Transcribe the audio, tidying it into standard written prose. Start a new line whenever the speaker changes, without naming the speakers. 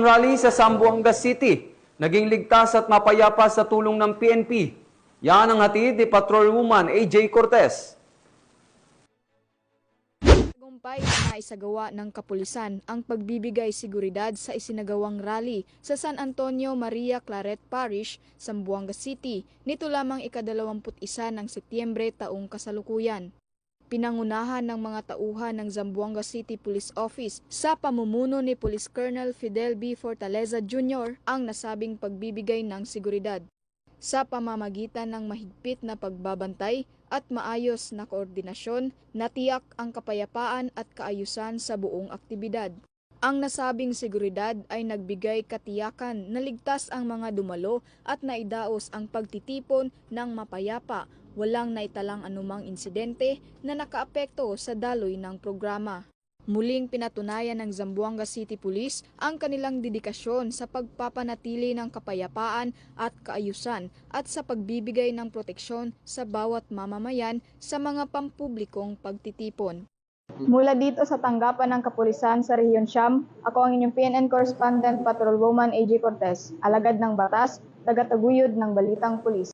Rally sa Zamboanga City, naging ligtas at mapayapa sa tulong ng PNP. Yan ang hatid ni Patrolwoman AJ Cortez.
Tagumpay na naisagawa ng kapulisan ang pagbibigay seguridad sa isinagawang rally sa San Antonio Maria Claret Parish, Zamboanga City, nito lamang ika-21 ng Setyembre taong kasalukuyan. Pinangunahan ng mga tauhan ng Zamboanga City Police Office sa pamumuno ni Police Colonel Fidel B. Fortaleza Jr. ang nasabing pagbibigay ng seguridad sa pamamagitan ng mahigpit na pagbabantay at maayos na koordinasyon, natiyak ang kapayapaan at kaayusan sa buong aktibidad. Ang nasabing seguridad ay nagbigay katiyakan na ligtas ang mga dumalo at naidaos ang pagtitipon ng mapayapa, walang naitalang anumang insidente na nakaapekto sa daloy ng programa. Muling pinatunayan ng Zamboanga City Police ang kanilang dedikasyon sa pagpapanatili ng kapayapaan at kaayusan at sa pagbibigay ng proteksyon sa bawat mamamayan sa mga pampublikong pagtitipon.
Mula dito sa tanggapan ng kapulisan sa Rehiyon Siyam, ako ang inyong PNN Correspondent Patrolwoman AJ Cortez, alagad ng batas, tagataguyod ng Balitang Pulis.